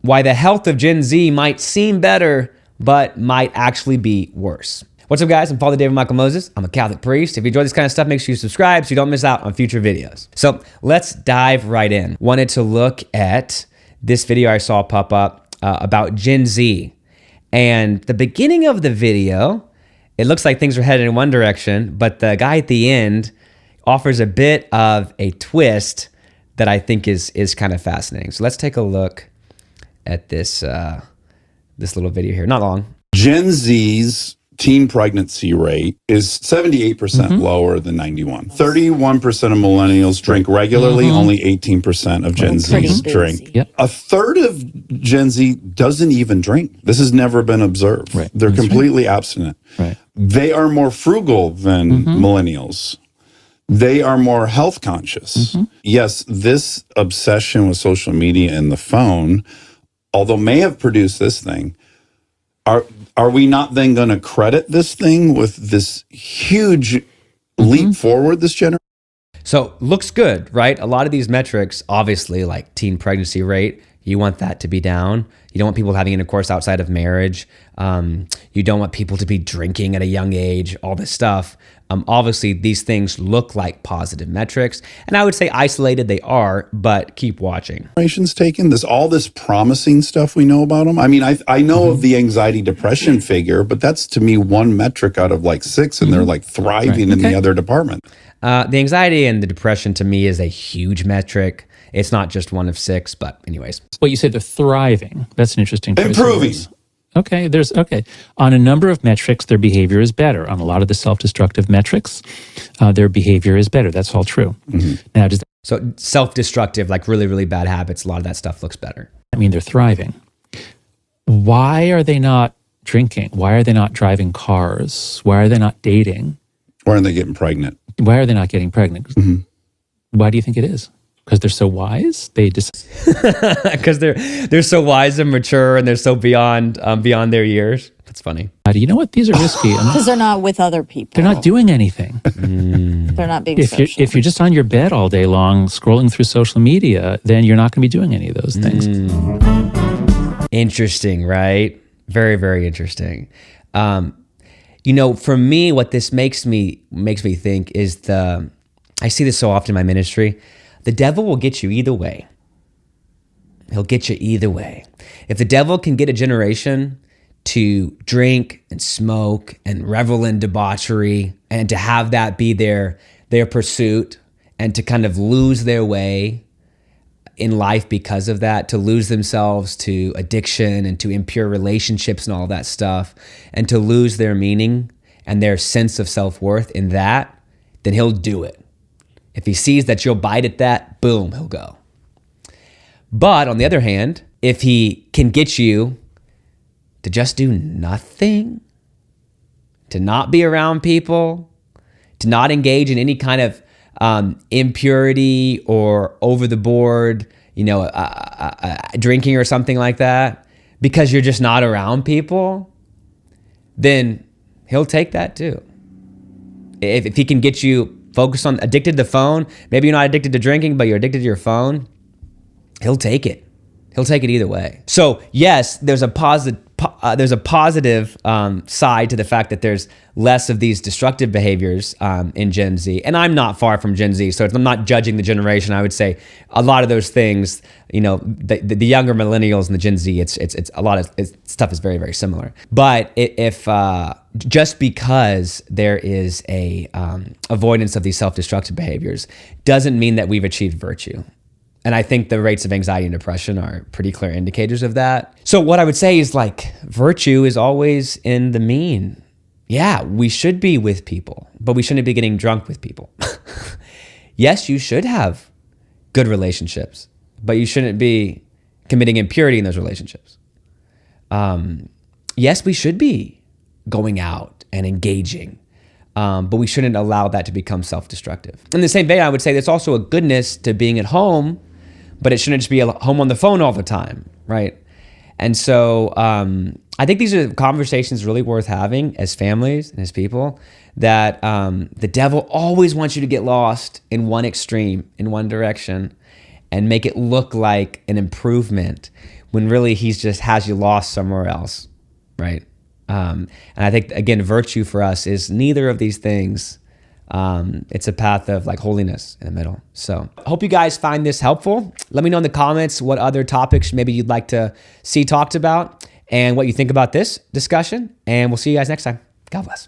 why the health of Gen Z might seem better, but might actually be worse. What's up, guys? I'm Father David Michael Moses. I'm a Catholic priest. If you enjoy this kind of stuff, make sure you subscribe so you don't miss out on future videos. So let's dive right in. Wanted to look at this video I saw pop up about Gen Z. And the beginning of the video, it looks like things are headed in one direction, but the guy at the end offers a bit of a twist that I think is kind of fascinating. So let's take a look at this this little video here. Not long. Gen Z's teen pregnancy rate is 78% lower than 91. 31% of millennials drink regularly, only 18% of Gen Z's drink. Yep. A third of Gen Z doesn't even drink. This has never been observed. Right. They're completely abstinent. Right. They are more frugal than millennials. They are more health conscious. Yes, this obsession with social media and the phone, although may have produced this thing, are we not then going to credit this thing with this huge leap forward this generation? So looks good, right? A lot of these metrics, obviously, like teen pregnancy rate, you want that to be down. You don't want people having intercourse outside of marriage. You don't want people to be drinking at a young age, all this stuff. Obviously, these things look like positive metrics. And I would say isolated they are, but keep watching. Generation's taken all this promising stuff we know about them. I mean, I know of the anxiety depression figure, but that's to me one metric out of like 6, and they're like thriving in the other department. The anxiety and the depression to me is a huge metric. It's not just one of 6, but anyways. Well, you said they're thriving. That's an interesting choice of Improving. words. Okay, on a number of metrics, their behavior is better. On a lot of the self-destructive metrics, their behavior is better. That's all true. Now, does So self-destructive, like really, really bad habits, a lot of that stuff looks better. that mean they're thriving? Why are they not drinking? Why are they not driving cars? Why are they not dating? Or are they getting pregnant? Why are they not getting pregnant? Why do you think it is? Because they're so wise? They just Because they're so wise and mature, and they're so beyond their years. That's funny. you know what? These are risky. Because they're not with other people. They're not doing anything. They're not being social. If you're just on your bed all day long scrolling through social media, then you're not going to be doing any of those things. Interesting, right? Very, very interesting. You know, for me, what this makes me think is I see this so often in my ministry. The devil will get you either way. He'll get you either way. If the devil can get a generation to drink and smoke and revel in debauchery and to have that be their pursuit and to kind of lose their way in life because of that, to lose themselves to addiction and to impure relationships and all that stuff, and to lose their meaning and their sense of self-worth in that, then he'll do it. If he sees that you'll bite at that, boom, he'll go. But on the other hand, if he can get you to just do nothing, to not be around people, to not engage in any kind of impurity or over the board, drinking or something like that, because you're just not around people, then he'll take that too. If he can get you focused on addicted to the phone, maybe you're not addicted to drinking, but you're addicted to your phone, he'll take it. He'll take it either way. So yes, there's a positive side to the fact that there's less of these destructive behaviors in Gen Z. And I'm not far from Gen Z, so I'm not judging the generation. I would say a lot of those things, the younger millennials and the Gen Z, it's a lot of stuff is very, very similar. But if just because there is a avoidance of these self-destructive behaviors doesn't mean that we've achieved virtue. And I think the rates of anxiety and depression are pretty clear indicators of that. So what I would say is virtue is always in the mean. Yeah, we should be with people, but we shouldn't be getting drunk with people. Yes, you should have good relationships, but you shouldn't be committing impurity in those relationships. Yes, we should be going out and engaging, but we shouldn't allow that to become self-destructive. In the same vein, I would say there's also a goodness to being at home, but it shouldn't just be home on the phone all the time, right? And so I think these are conversations really worth having as families and as people, that the devil always wants you to get lost in one extreme, in one direction, and make it look like an improvement, when really he's just has you lost somewhere else, right? And I think, again, virtue for us is neither of these things. It's a path of like holiness in the middle. So I hope you guys find this helpful. Let me know in the comments what other topics maybe you'd like to see talked about and what you think about this discussion. And we'll see you guys next time. God bless.